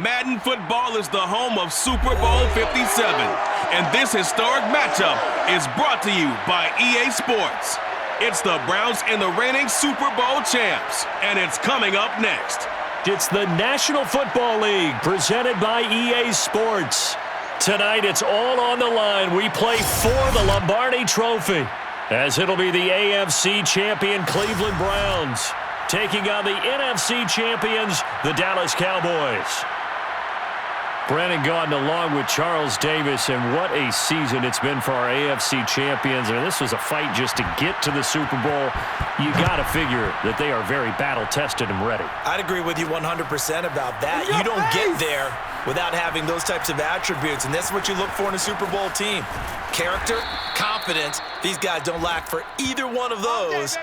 Madden football is the home of Super Bowl 57, and this historic matchup is brought to you by EA Sports. It's the Browns and the reigning Super Bowl champs, and it's coming up next. It's the National Football League presented by EA Sports. Tonight, it's all on the line. We play for the Lombardi Trophy, as it'll be the AFC champion Cleveland Browns taking on the NFC champions, the Dallas Cowboys. Brandon Gaudin along with Charles Davis, and what a season it's been for our AFC champions. I mean, this was a fight just to get to the Super Bowl. You got to figure that they are very battle-tested and ready. I'd agree with you 100% about that. You don't get there without having those types of attributes, and that's what you look for in a Super Bowl team. Character, confidence. These guys don't lack for either one of those.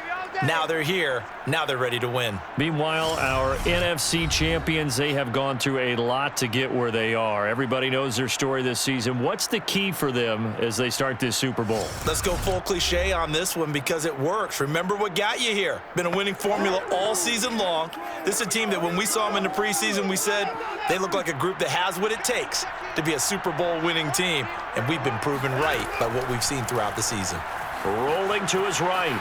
Now they're here. Now they're ready to win. Meanwhile, our NFC champions, they have gone through a lot to get where they are. Everybody knows their story this season. What's the key for them as they start this Super Bowl? Let's go full cliche on this one because it works. Remember what got you here. Been a winning formula all season long. This is a team that when we saw them in the preseason, we said they look like a group that has what it takes to be a Super Bowl winning team. And we've been proven right by what we've seen throughout the season. Rolling to his right.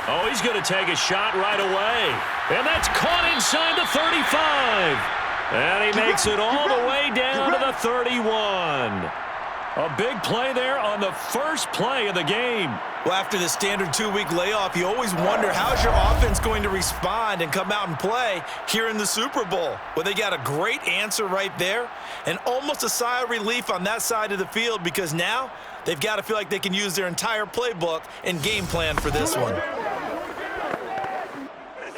Oh, he's going to take a shot right away. And that's caught inside the 35. And he makes it all the way down to the 31. A big play there on the first play of the game. Well, after the standard 2-week layoff, you always wonder how's your offense going to respond and come out and play here in the Super Bowl. Well, they got a great answer right there and almost a sigh of relief on that side of the field because now they've got to feel like they can use their entire playbook and game plan for this one.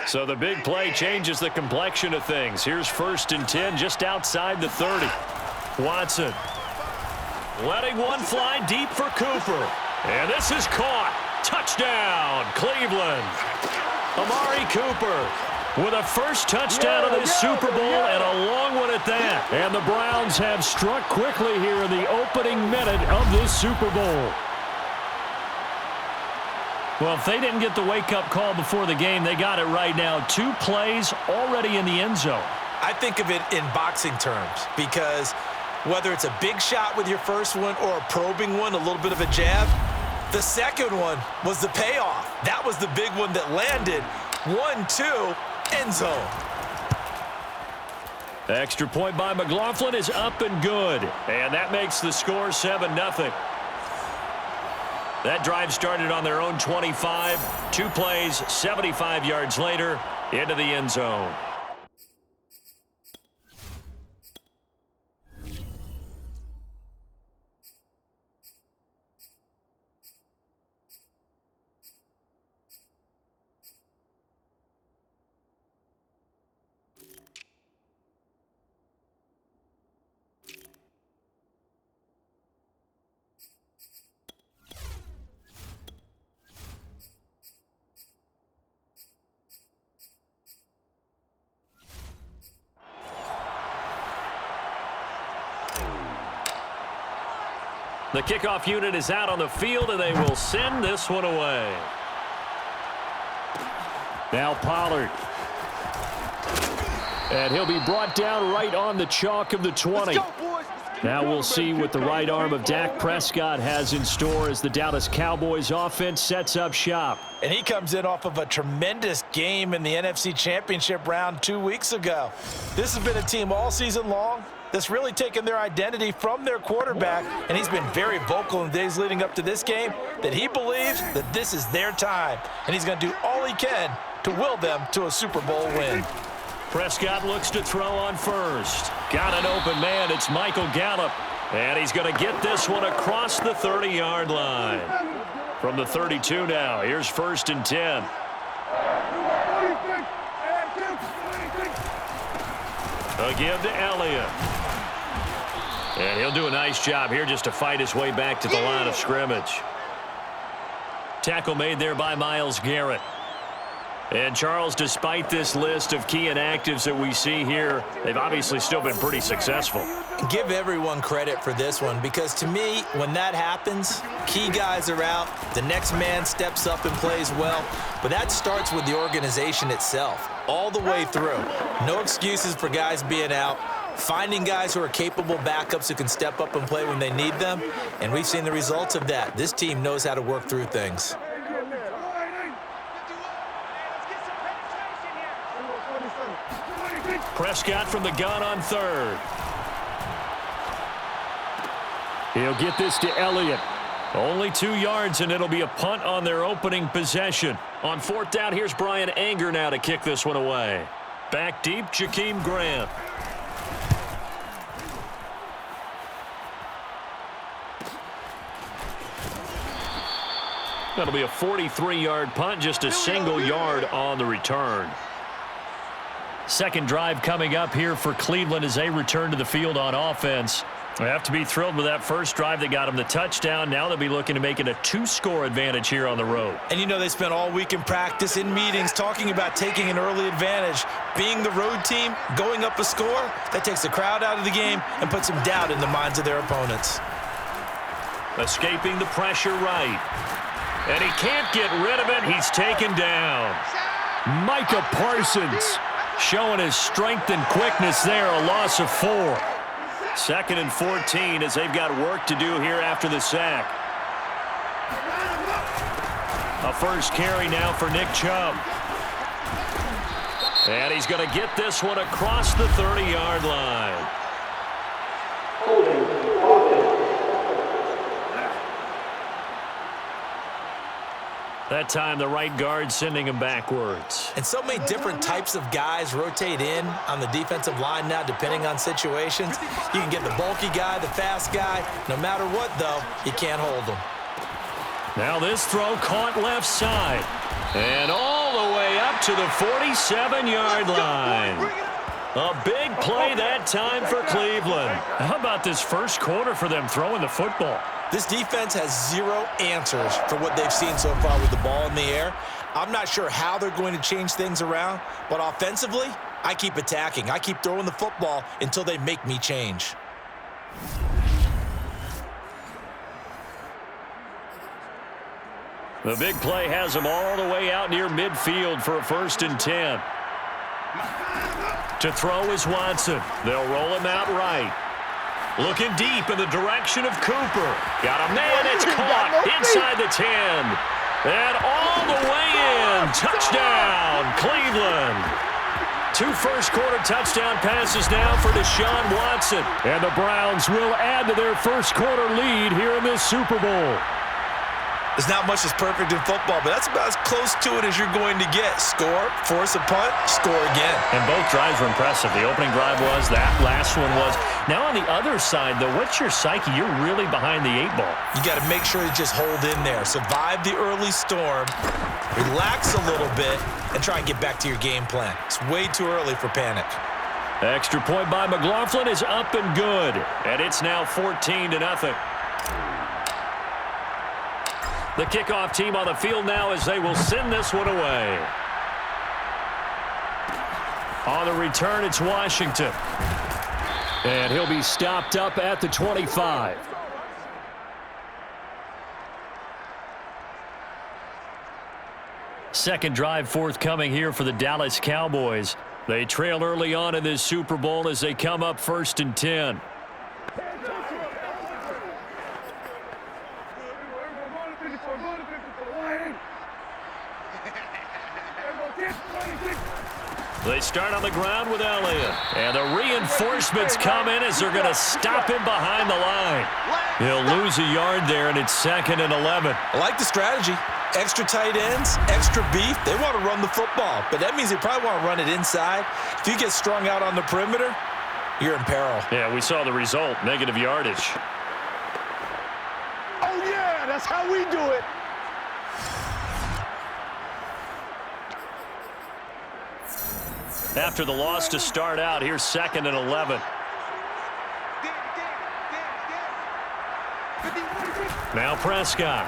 So the big play changes the complexion of things. Here's 1st and 10 just outside the 30. Watson letting one fly deep for Cooper. And this is caught. Touchdown, Cleveland. Amari Cooper with a first touchdown of this Super Bowl and a long one at that. And the Browns have struck quickly here in the opening minute of this Super Bowl. Well, if they didn't get the wake-up call before the game, they got it right now. 2 plays already in the end zone. I think of it in boxing terms because whether it's a big shot with your first one or a probing one, a little bit of a jab, the second one was the payoff. That was the big one that landed. 1-2, end zone. The extra point by McLaughlin is up and good. And that makes the score 7-0. That drive started on their own 25. 2 plays, 75 yards later, into the end zone. The kickoff unit is out on the field, and they will send this one away. Now Pollard. And he'll be brought down right on the chalk of the 20. Now we'll see what the right arm of Dak Prescott has in store as the Dallas Cowboys offense sets up shop. And he comes in off of a tremendous game in the NFC Championship round 2 weeks ago. This has been a team all season long that's really taken their identity from their quarterback, and he's been very vocal in the days leading up to this game that he believes that this is their time, and he's going to do all he can to will them to a Super Bowl win. Prescott looks to throw on first. Got an open man. It's Michael Gallup, and he's going to get this one across the 30-yard line. From the 32 now, here's 1st and 10. A give to Elliott. And he'll do a nice job here just to fight his way back to the line of scrimmage. Tackle made there by Myles Garrett. And Charles, despite this list of key inactives that we see here, they've obviously still been pretty successful. Give everyone credit for this one because to me, when that happens, key guys are out, the next man steps up and plays well, but that starts with the organization itself all the way through. No excuses for guys being out. finding guys who are capable backups who can step up and play when they need them, and we've seen the results of that. This team knows how to work through things. Prescott from the gun on third. He'll get this to Elliott. Only 2 yards, and it'll be a punt on their opening possession. On fourth down, here's Brian Anger now to kick this one away. Back deep, Jakeem Grant. That'll be a 43-yard punt, just a single yard on the return. Second drive coming up here for Cleveland as they return to the field on offense. They have to be thrilled with that first drive that got them the touchdown. Now they'll be looking to make it a 2-score advantage here on the road. And you know they spent all week in practice, in meetings, talking about taking an early advantage. Being the road team, going up a score, that takes the crowd out of the game and puts some doubt in the minds of their opponents. Escaping the pressure right. And he can't get rid of it. He's taken down. Micah Parsons showing his strength and quickness there, a loss of 4. 2nd and 14 as they've got work to do here after the sack. A first carry now for Nick Chubb. And he's going to get this one across the 30-yard line. That time, the right guard sending him backwards. And so many different types of guys rotate in on the defensive line now, depending on situations. You can get the bulky guy, the fast guy. No matter what, though, you can't hold them. Now this throw caught left side. And all the way up to the 47-yard line. A big play that time for Cleveland. How about this first quarter for them throwing the football? This defense has 0 answers for what they've seen so far with the ball in the air. I'm not sure how they're going to change things around, but offensively, I keep attacking. I keep throwing the football until they make me change. The big play has them all the way out near midfield for a 1st and 10. To throw is Watson. They'll roll him out right. Looking deep in the direction of Cooper. Got a man, it's caught inside the 10. And all the way in. Touchdown, Cleveland. 2 first-quarter touchdown passes now for Deshaun Watson. And the Browns will add to their first-quarter lead here in this Super Bowl. There's not much that's perfect in football, but that's about as close to it as you're going to get. Score, force a punt, score again. And both drives were impressive. The opening drive was, that last one was. Now on the other side, though, what's your psyche? You're really behind the 8 ball. You got to make sure you just hold in there. Survive the early storm, relax a little bit, and try and get back to your game plan. It's way too early for panic. Extra point by McLaughlin is up and good. And it's now 14-0. The kickoff team on the field now as they will send this one away. On the return, it's Washington. And he'll be stopped up at the 25. Second drive forthcoming here for the Dallas Cowboys. They trail early on in this Super Bowl as they come up 1st and 10. They start on the ground with Elliott. And the reinforcements come in as they're going to stop him behind the line. He'll lose a yard there, and it's 2nd and 11. I like the strategy. Extra tight ends, extra beef. They want to run the football, but that means they probably want to run it inside. If you get strung out on the perimeter, you're in peril. Yeah, we saw the result, negative yardage. Oh, yeah, that's how we do it. After the loss to start out, here's 2nd and 11. Now Prescott.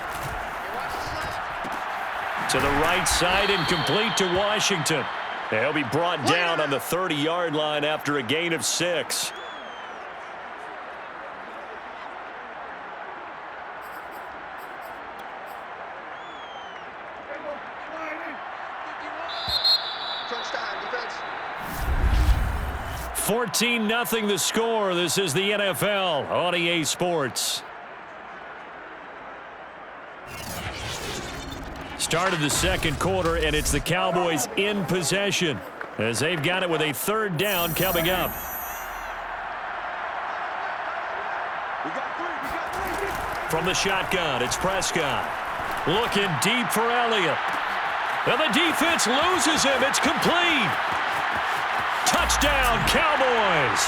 To the right side and complete to Washington. He'll be brought down on the 30-yard line after a gain of 6. 14-0 the score. This is the NFL on EA Sports. Start of the second quarter, and it's the Cowboys in possession as they've got it with a third down coming up. From the shotgun, it's Prescott. Looking deep for Elliott. And the defense loses him. It's complete. Touchdown, Cowboys.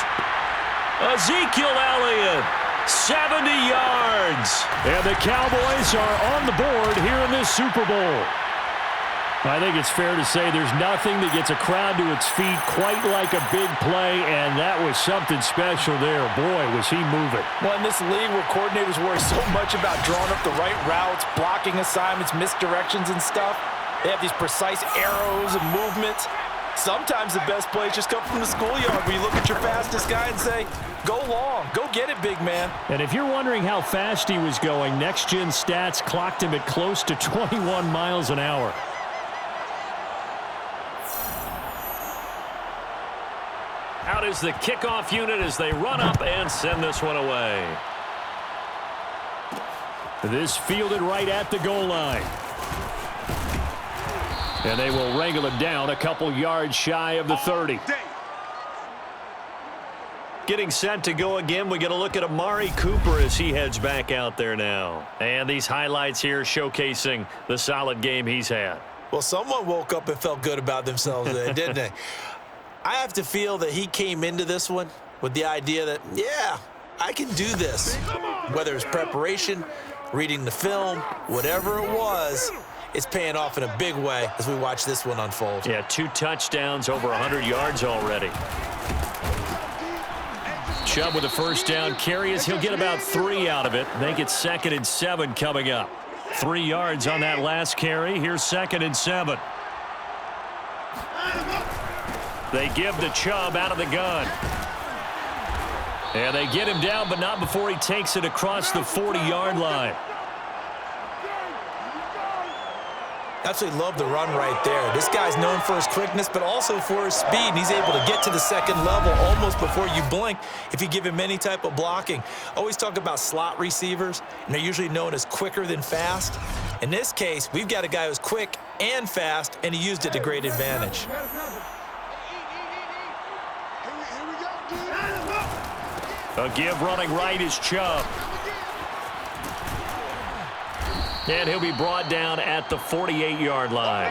Ezekiel Elliott, 70 yards. And the Cowboys are on the board here in this Super Bowl. I think it's fair to say there's nothing that gets a crowd to its feet quite like a big play, and that was something special there. Boy, was he moving. Well, in this league where coordinators worry so much about drawing up the right routes, blocking assignments, misdirections and stuff, they have these precise arrows and movements. Sometimes the best plays just come from the schoolyard where you look at your fastest guy and say, go long, go get it, big man. And if you're wondering how fast he was going, next-gen stats clocked him at close to 21 miles an hour. Out is the kickoff unit as they run up and send this one away. This fielded right at the goal line. And they will wrangle him down a couple yards shy of the 30. Getting set to go again, we get a look at Amari Cooper as he heads back out there now. And these highlights here showcasing the solid game he's had. Well, someone woke up and felt good about themselves today, didn't they? I have to feel that he came into this one with the idea that, yeah, I can do this. Whether it's preparation, reading the film, whatever it was, it's paying off in a big way as we watch this one unfold. Yeah, 2 touchdowns, over 100 yards already. Chubb with a first down carry as he'll get about 3 out of it. Make it 2nd and 7 coming up. 3 yards on that last carry. Here's 2nd and 7. They give to Chubb out of the gun. And they get him down, but not before he takes it across the 40-yard line. Absolutely love the run right there. This guy's known for his quickness, but also for his speed. And he's able to get to the second level almost before you blink if you give him any type of blocking. Always talk about slot receivers, and they're usually known as quicker than fast. In this case, we've got a guy who's quick and fast, and he used it to great advantage. A give running right is Chubb. And he'll be brought down at the 48-yard line.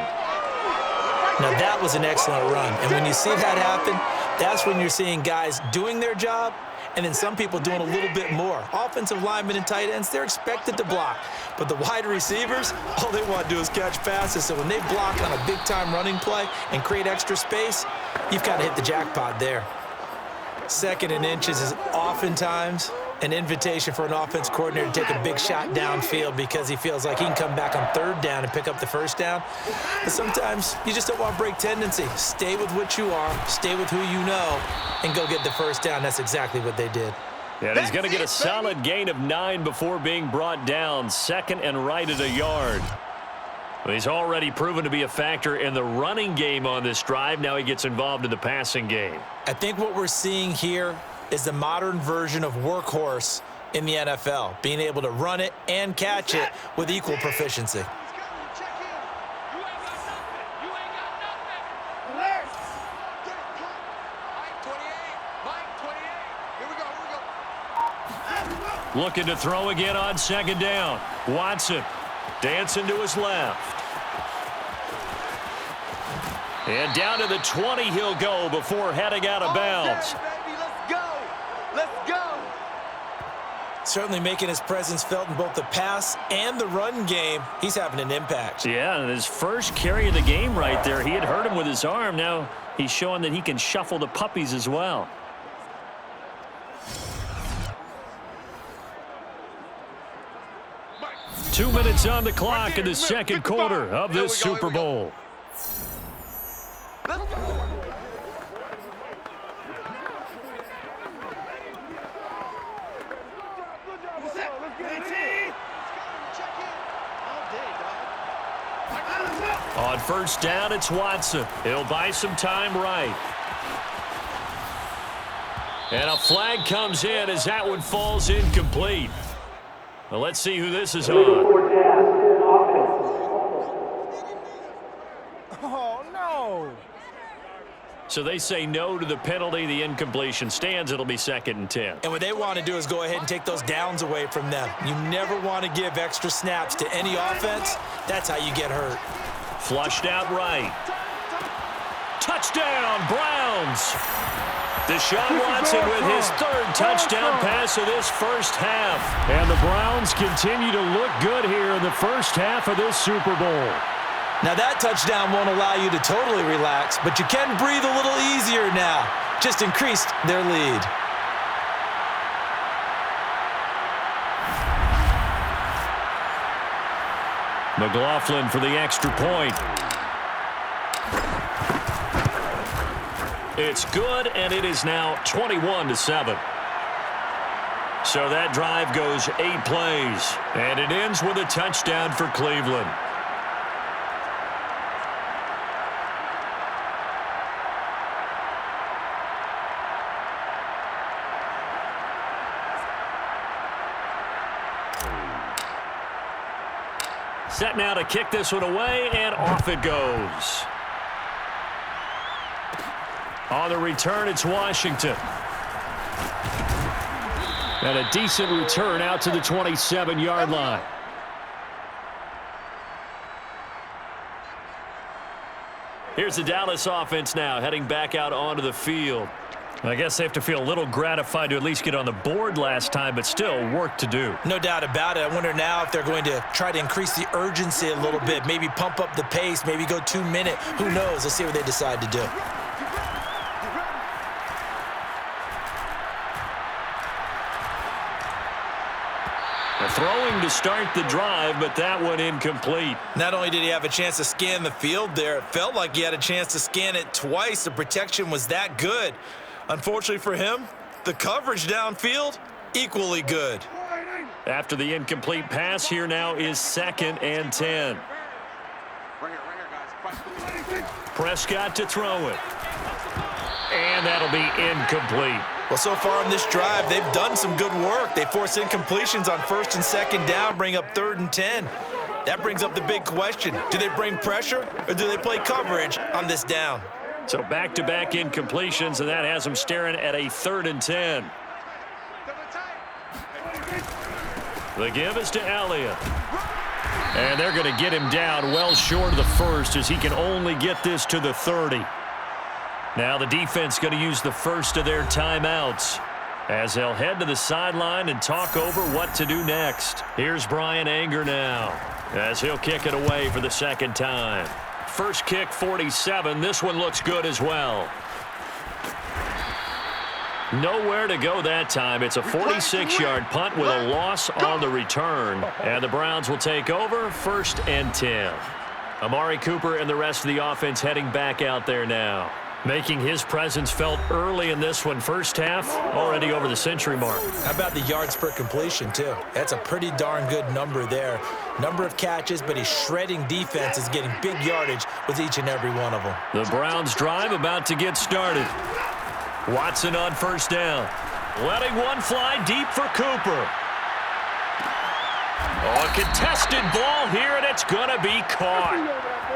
Now, that was an excellent run. And when you see that happen, that's when you're seeing guys doing their job and then some people doing a little bit more. Offensive linemen and tight ends, they're expected to block. But the wide receivers, all they want to do is catch passes. So when they block on a big-time running play and create extra space, you've got to hit the jackpot there. 2nd and inches is oftentimes an invitation for an offense coordinator to take a big shot downfield because he feels like he can come back on 3rd down and pick up the 1st down. But sometimes you just don't want to break tendency. Stay with what you are, stay with who you know, and go get the 1st down. That's exactly what they did. And he's going to get a solid gain of 9 before being brought down. 2nd and right at a yard. He's already proven to be a factor in the running game on this drive. Now he gets involved in the passing game. I think what we're seeing here is the modern version of workhorse in the NFL, being able to run it and catch it with equal proficiency. Looking to throw again on 2nd down. Watson dancing to his left. And down to the 20 he'll go before heading out of bounds. Let's go. Certainly making his presence felt in both the pass and the run game. He's having an impact. Yeah, and his first carry of the game right there, he had hurt him with his arm. Now he's showing that he can shuffle the puppies as well. Two minutes on the clock in the second quarter of this Super Bowl. On 1st down, it's Watson. He'll buy some time right. And a flag comes in as that one falls incomplete. Well, let's see who this is on. Oh, no. So they say no to the penalty. The incompletion stands. It'll be 2nd and 10. And what they want to do is go ahead and take those downs away from them. You never want to give extra snaps to any offense. That's how you get hurt. Flushed out right. Touchdown, Browns. Deshaun Watson with his 3rd touchdown pass of this first half. And the Browns continue to look good here in the first half of this Super Bowl. Now that touchdown won't allow you to totally relax, but you can breathe a little easier now. Just increased their lead. McLaughlin for the extra point. It's good, and it is now 21-7. So that drive goes 8 plays, and it ends with a touchdown for Cleveland. Set now to kick this one away, and off it goes. On the return, it's Washington. And a decent return out to the 27-yard line. Here's the Dallas offense now, heading back out onto the field. I guess they have to feel a little gratified to at least get on the board last time, but still work to do. No doubt about it. I wonder now if they're going to try to increase the urgency a little bit, maybe pump up the pace, maybe go 2-minute. Who knows? Let's see what they decide to do. Throwing to start the drive, but that one incomplete. Not only did he have a chance to scan the field there, it felt like he had a chance to scan it twice. The protection was that good. Unfortunately for him, the coverage downfield, equally good. After the incomplete pass, here now is 2nd and 10. Prescott to throw it. And that'll be incomplete. Well, so far on this drive, they've done some good work. They force incompletions on 1st and 2nd down, bring up 3rd and 10. That brings up the big question. Do they bring pressure or do they play coverage on this down? So back-to-back incompletions, and that has them staring at a 3rd and 10. The give is to Elliott. And they're going to get him down well short of the first as he can only get this to the 30. Now the defense going to use the first of their timeouts as they'll head to the sideline and talk over what to do next. Here's Brian Anger now as he'll kick it away for the 2nd time. First kick, 47. This one looks good as well. Nowhere to go that time. It's a 46-yard punt with a loss on the return. And the Browns will take over 1st and 10. Amari Cooper and the rest of the offense heading back out there now. Making his presence felt early in this one. First half, already over the century mark. How about the yards per completion, too? That's a pretty darn good number there. Number of catches, but his shredding defense is getting big yardage with each and every one of them. The Browns drive about to get started. Watson on 1st down. Letting one fly deep for Cooper. Oh, a contested ball here, and it's going to be caught.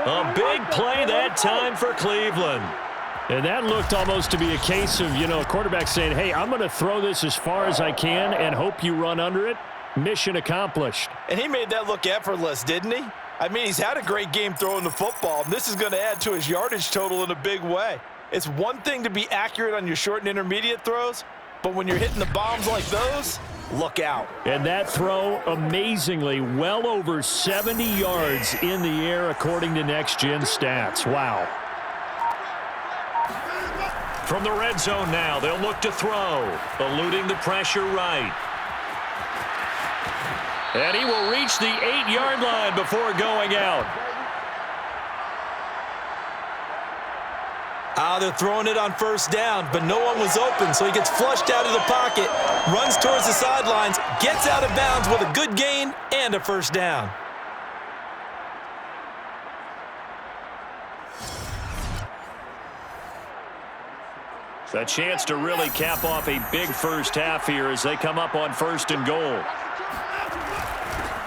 A big play that time for Cleveland. And that looked almost to be a case of, a quarterback saying, hey, I'm going to throw this as far as I can and hope you run under it. Mission accomplished. And he made that look effortless, didn't he? I mean, he's had a great game throwing the football. This is going to add to his yardage total in a big way. It's one thing to be accurate on your short and intermediate throws, but when you're hitting the bombs like those, look out. And that throw, amazingly, well over 70 yards in the air according to Next Gen Stats. Wow. From the red zone now, they'll look to throw, eluding the pressure right. And he will reach the 8-yard line before going out. They're throwing it on 1st down, but no one was open, so he gets flushed out of the pocket, runs towards the sidelines, gets out of bounds with a good gain and a 1st down. A chance to really cap off a big first half here as they come up on 1st and goal.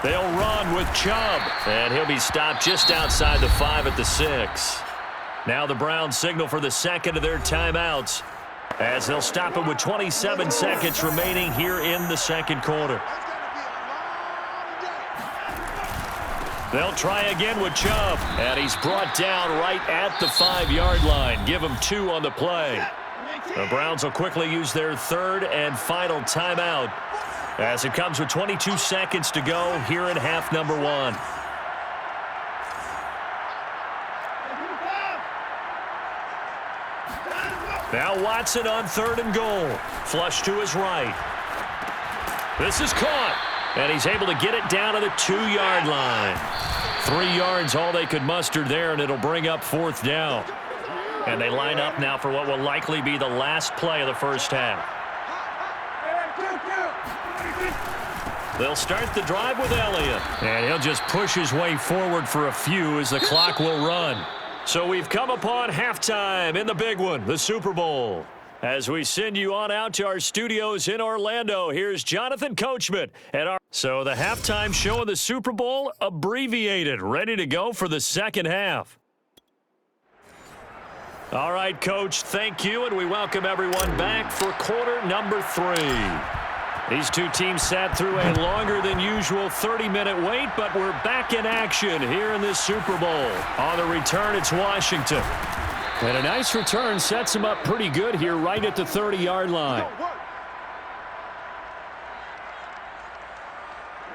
They'll run with Chubb, and he'll be stopped just outside the 5 at the 6. Now the Browns signal for the second of their timeouts as they'll stop it with 27 seconds remaining here in the second quarter. They'll try again with Chubb, and he's brought down right at the 5-yard line. Give him 2 on the play. The Browns will quickly use their 3rd and final timeout as it comes with 22 seconds to go here in half number 1. Now Watson on 3rd and goal. Flush to his right. This is caught, and he's able to get it down to the 2-yard line. 3 yards all they could muster there, and it'll bring up 4th down. And they line up now for what will likely be the last play of the first half. They'll start the drive with Elliott, and he'll just push his way forward for a few as the clock will run. So we've come upon halftime in the big one, the Super Bowl. As we send you on out to our studios in Orlando, here's Jonathan Coachman. So the halftime show of the Super Bowl abbreviated, ready to go for the second half. All right, Coach, thank you, and we welcome everyone back for quarter number 3. These two teams sat through a longer than usual 30-minute wait, but we're back in action here in this Super Bowl. On the return, it's Washington. And a nice return sets them up pretty good here right at the 30-yard line.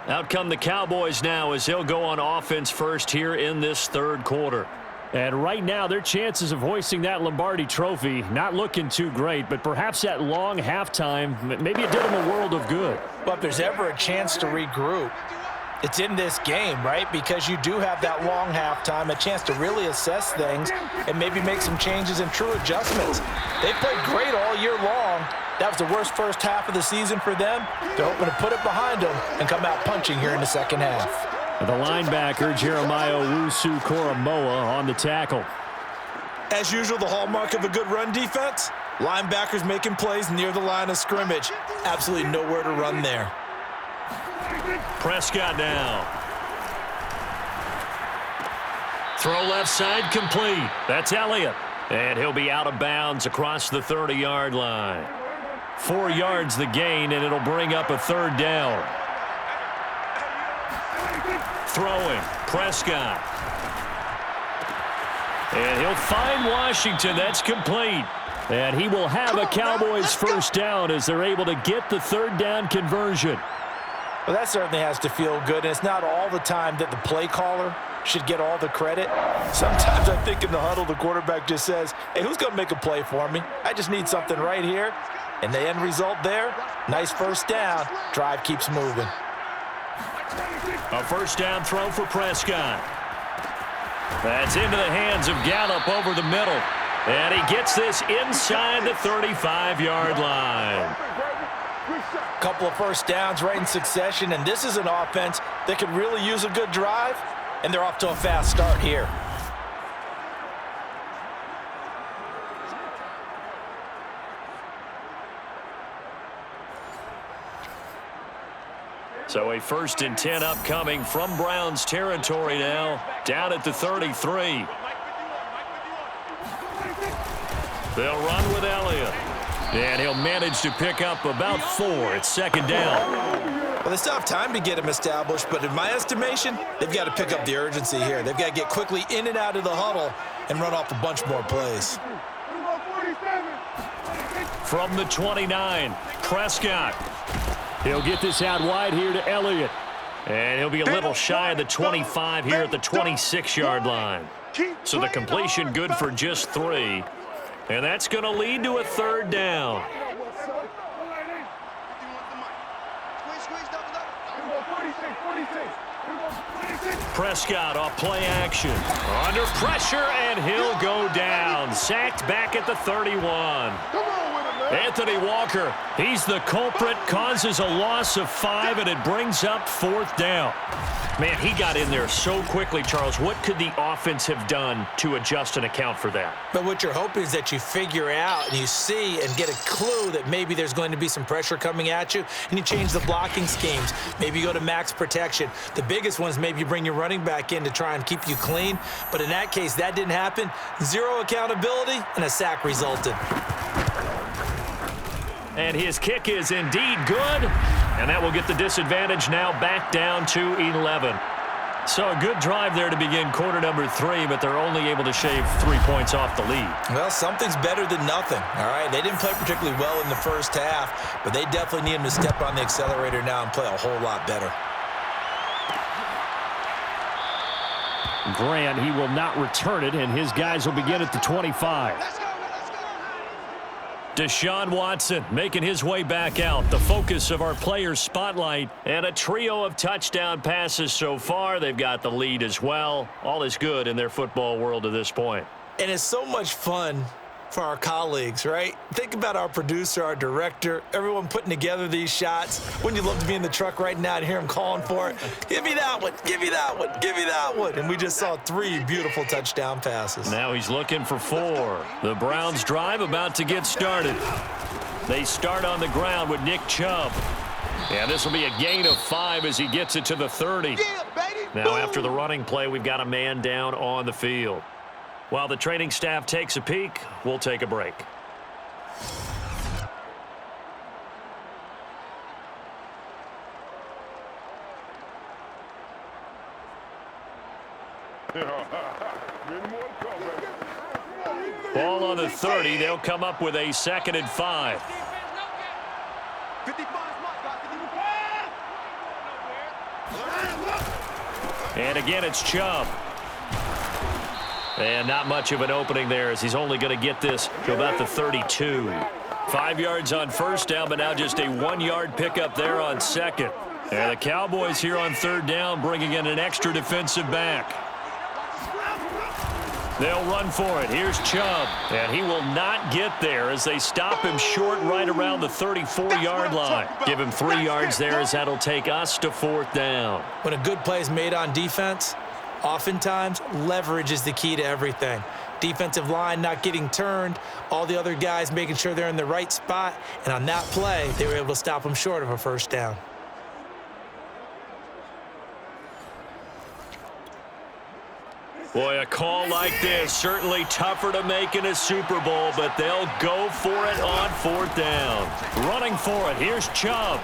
Out come the Cowboys now as they'll go on offense first here in this 3rd quarter. And right now, their chances of hoisting that Lombardi trophy not looking too great, but perhaps that long halftime, maybe it did them a world of good. But if there's ever a chance to regroup, it's in this game, right? Because you do have that long halftime, a chance to really assess things and maybe make some changes and true adjustments. They've played great all year long. That was the worst first half of the season for them. They're hoping to put it behind them and come out punching here in the second half. The linebacker, Jeremiah Owusu-Koramoah, on the tackle. As usual, the hallmark of a good run defense, linebackers making plays near the line of scrimmage. Absolutely nowhere to run there. Prescott now. Throw left side complete. That's Elliott. And he'll be out of bounds across the 30-yard line. 4 yards the gain, and it'll bring up a 3rd down. Throwing, Prescott. And he'll find Washington. That's complete. And he will have a Cowboys first down as they're able to get the 3rd down conversion. Well, that certainly has to feel good, and it's not all the time that the play caller should get all the credit. Sometimes I think in the huddle, the quarterback just says, hey, who's going to make a play for me? I just need something right here. And the end result there, nice first down. Drive keeps moving. A first down throw for Prescott. That's into the hands of Gallup over the middle. And he gets this inside the 35-yard line. Couple of first downs right in succession, and this is an offense that could really use a good drive, and they're off to a fast start here. So a 1st and 10 upcoming from Browns territory now, down at the 33. They'll run with Elliott. And he'll manage to pick up about 4. It's 2nd down. Well, they still have time to get him established, but in my estimation, they've got to pick up the urgency here. They've got to get quickly in and out of the huddle and run off a bunch more plays. From the 29, Prescott. He'll get this out wide here to Elliott. And he'll be a little shy of the 25 here at the 26-yard line. So the completion good for just 3. And that's going to lead to a 3rd down. Prescott off play action. Under pressure, and he'll go down. sacked back at the 31. Anthony Walker, he's the culprit, causes a loss of 5, and it brings up 4th down. Man, he got in there so quickly, Charles. What could the offense have done to adjust and account for that? But what you're hoping is that you figure out and you see and get a clue that maybe there's going to be some pressure coming at you, and you change the blocking schemes. Maybe you go to max protection. The biggest one is maybe you bring your running back in to try and keep you clean. But in that case, that didn't happen. 0 accountability, and a sack resulted. And his kick is indeed good. And that will get the disadvantage now back down to 11. So a good drive there to begin quarter number 3, but they're only able to shave 3 points off the lead. Well, something's better than nothing, all right? They didn't play particularly well in the first half, but they definitely need him to step on the accelerator now and play a whole lot better. Grant, he will not return it, and his guys will begin at the 25. Deshaun Watson making his way back out, the focus of our players' spotlight, and a trio of touchdown passes so far. They've got the lead as well. All is good in their football world at this point. And it's so much fun for our colleagues, right? Think about our producer, our director, everyone putting together these shots. Wouldn't you love to be in the truck right now and hear him calling for it? Give me that one, give me that one, give me that one. And we just saw 3 beautiful touchdown passes. Now he's looking for 4. The Browns drive about to get started. They start on the ground with Nick Chubb. And this will be a gain of 5 as he gets it to the 30. Now after the running play, we've got a man down on the field. While the training staff takes a peek, we'll take a break. Ball on the 30. They'll come up with a 2nd and 5. And again, it's Chubb. And not much of an opening there as he's only going to get this to about the 32. 5 yards on first down, but now just a 1-yard pickup there on 2nd. And the Cowboys here on 3rd down bringing in an extra defensive back. They'll run for it. Here's Chubb. And he will not get there as they stop him short right around the 34-yard line. Give him 3 yards there as that'll take us to 4th down. When a good play is made on defense, oftentimes, leverage is the key to everything. Defensive line not getting turned, all the other guys making sure they're in the right spot, and on that play, they were able to stop them short of a 1st down. Boy, a call like this, certainly tougher to make in a Super Bowl, but they'll go for it on 4th down. Running for it, here's Chubb.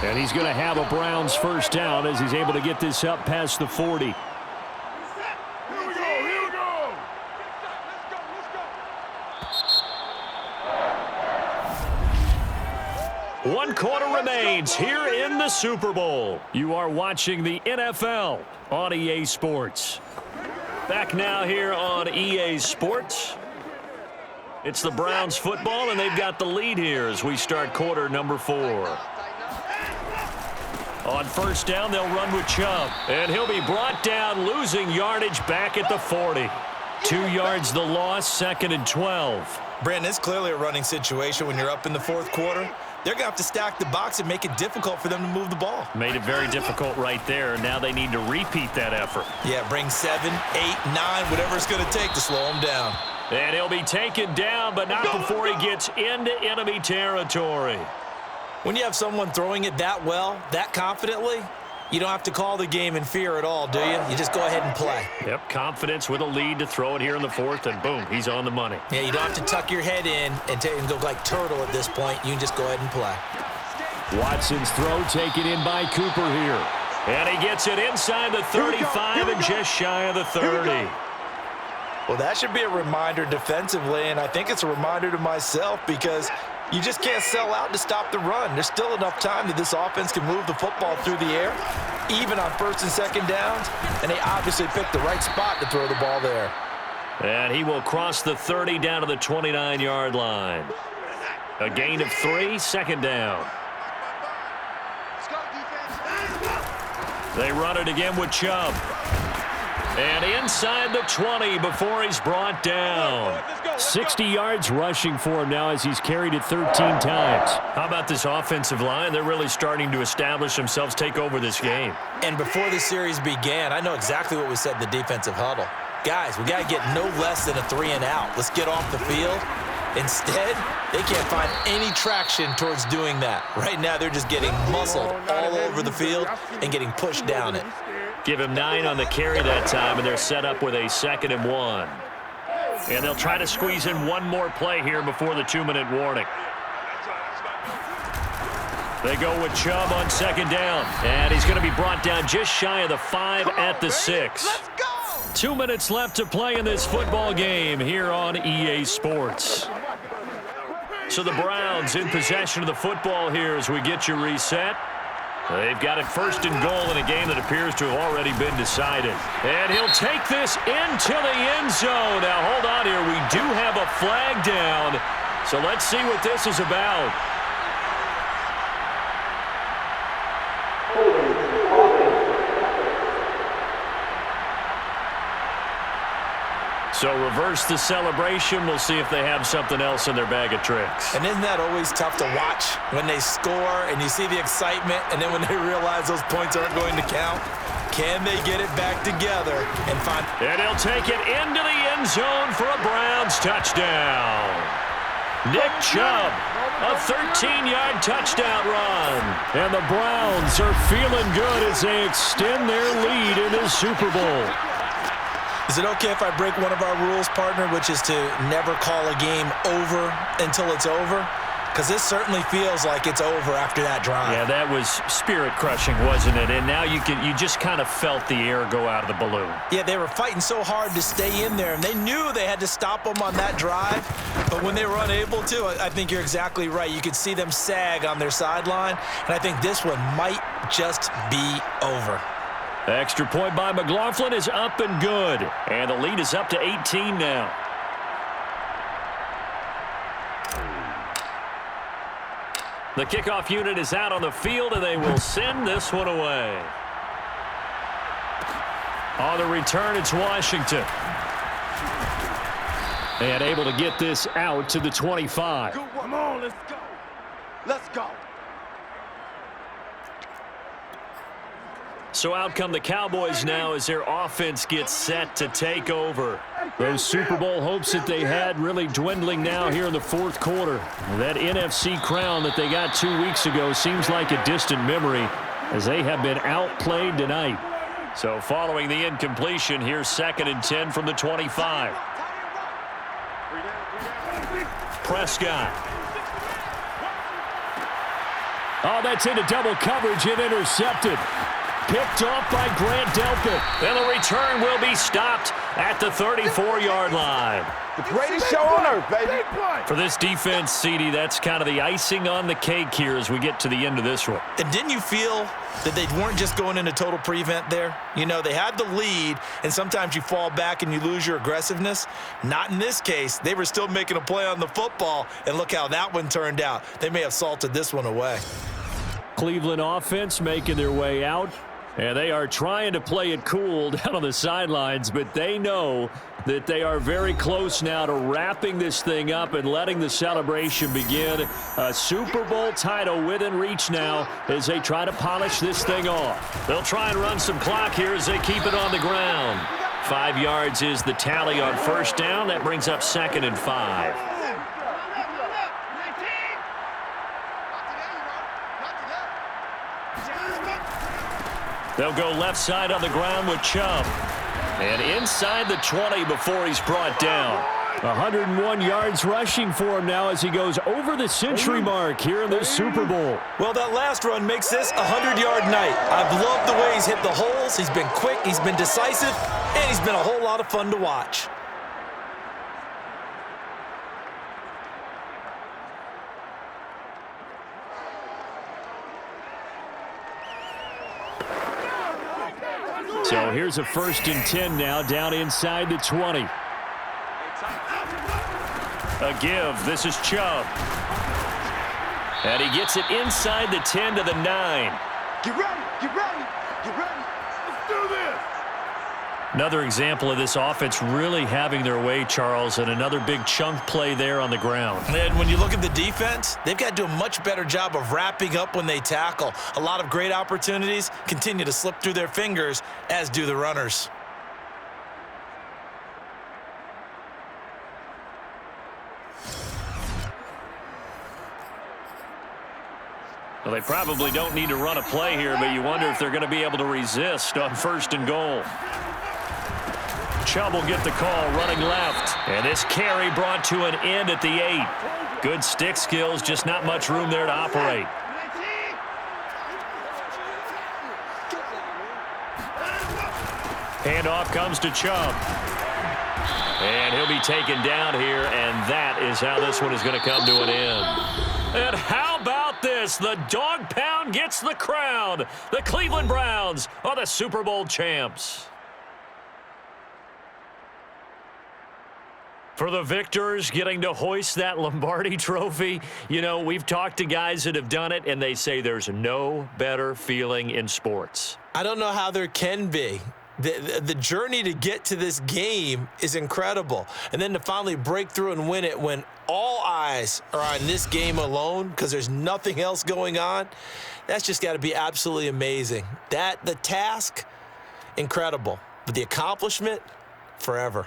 And he's going to have a Browns 1st down as he's able to get this up past the 40. Here we go. 1 quarter remains here in the Super Bowl. You are watching the NFL on EA Sports. Back now here on EA Sports. It's the Browns football, and they've got the lead here as we start quarter number 4. On 1st down, they'll run with Chubb. And he'll be brought down, losing yardage back at the 40. 2 yards the loss, 2nd and 12. Brandon, it's clearly a running situation when you're up in the 4th quarter. They're going to have to stack the box and make it difficult for them to move the ball. Made it very difficult right there. Now they need to repeat that effort. Yeah, bring 7, 8, 9, whatever it's going to take to slow him down. And he'll be taken down, but not before he gets into enemy territory. When you have someone throwing it that well, that confidently, you don't have to call the game in fear at all, do you? You just go ahead and play. Yep, confidence with a lead to throw it here in the 4th, and boom, he's on the money. Yeah, you don't have to tuck your head in and go like turtle at this point. You can just go ahead and play. Watson's throw taken in by Cooper here. And he gets it inside the 35 and just shy of the 30. Well, that should be a reminder defensively, and I think it's a reminder to myself because you just can't sell out to stop the run. There's still enough time that this offense can move the football through the air, even on 1st and 2nd downs, and they obviously picked the right spot to throw the ball there. And he will cross the 30 down to the 29-yard line. A gain of 3, 2nd down. They run it again with Chubb. And inside the 20 before he's brought down. 60 yards rushing for him now as he's carried it 13 times. How about this offensive line? They're really starting to establish themselves, take over this game. And before the series began, I know exactly what we said in the defensive huddle. Guys, we got to get no less than a 3-and-out. Let's get off the field. Instead, they can't find any traction towards doing that. Right now, they're just getting muscled all over the field and getting pushed down it. Give him 9 on the carry that time, and they're set up with a 2nd and 1. And they'll try to squeeze in one more play here before the 2-minute warning. They go with Chubb on 2nd down. And he's going to be brought down just shy of the 5 at the 6. Let's go! 2 minutes left to play in this football game here on EA Sports. So the Browns in possession of the football here as we get you reset. They've got it 1st and goal in a game that appears to have already been decided. And he'll take this into the end zone. Now, hold on here. We do have a flag down. So let's see what this is about. So reverse the celebration. We'll see if they have something else in their bag of tricks. And isn't that always tough to watch when they score and you see the excitement, and then when they realize those points aren't going to count? Can they get it back together and find... And he'll take it into the end zone for a Browns touchdown. Nick Chubb, a 13-yard touchdown run. And the Browns are feeling good as they extend their lead in the Super Bowl. Is it okay if I break one of our rules, partner, which is to never call a game over until it's over? Because this certainly feels like it's over after that drive. Yeah, that was spirit-crushing, wasn't it? And now you just kind of felt the air go out of the balloon. Yeah, they were fighting so hard to stay in there, and they knew they had to stop them on that drive. But when they were unable to, I think you're exactly right. You could see them sag on their sideline, and I think this one might just be over. Extra point by McLaughlin is up and good. And the lead is up to 18 now. The kickoff unit is out on the field, and they will send this one away. On the return, it's Washington. And able to get this out to the 25. Come on, let's go. Let's go. So out come the Cowboys now as their offense gets set to take over. Those Super Bowl hopes that they had really dwindling now here in the 4th quarter. That NFC crown that they got 2 weeks ago seems like a distant memory as they have been outplayed tonight. So following the incompletion, here's 2nd and 10 from the 25. Prescott. Oh, that's into double coverage and intercepted. Picked off by Grant Delpit. And the return will be stopped at the 34-yard line. The greatest show on earth, baby. For this defense, CD, that's kind of the icing on the cake here as we get to the end of this one. And didn't you feel that they weren't just going into total prevent there? You know, they had the lead, and sometimes you fall back and you lose your aggressiveness. Not in this case. They were still making a play on the football, and look how that one turned out. They may have salted this one away. Cleveland offense making their way out. And they are trying to play it cool down on the sidelines, but they know that they are very close now to wrapping this thing up and letting the celebration begin. A Super Bowl title within reach now as they try to polish this thing off. They'll try and run some clock here as they keep it on the ground. 5 yards is the tally on 1st down. That brings up 2nd and 5. They'll go left side on the ground with Chubb. And inside the 20 before he's brought down. 101 yards rushing for him now as he goes over the century mark here in this Super Bowl. Well, that last run makes this a 100-yard night. I've loved the way he's hit the holes. He's been quick, he's been decisive, and he's been a whole lot of fun to watch. So here's a 1st and 10 now down inside the 20. A give. This is Chubb. And he gets it inside the 10 to the 9. Get ready, get ready, get ready. Let's do this. Another example of this offense really having their way, Charles, and another big chunk play there on the ground. And when you look at the defense, they've got to do a much better job of wrapping up when they tackle. A lot of great opportunities continue to slip through their fingers, as do the runners. Well, they probably don't need to run a play here, but you wonder if they're going to be able to resist on 1st and goal. Chubb will get the call running left. And this carry brought to an end at the 8. Good stick skills, just not much room there to operate. Handoff comes to Chubb. And he'll be taken down here, and that is how this one is going to come to an end. And how about this? The dog pound gets the crown. The Cleveland Browns are the Super Bowl champs. For the victors, getting to hoist that Lombardi trophy, you know, we've talked to guys that have done it, and they say there's no better feeling in sports. I don't know how there can be. The journey to get to this game is incredible. And then to finally break through and win it when all eyes are on this game alone because there's nothing else going on, that's just got to be absolutely amazing. The task, incredible. But the accomplishment, forever.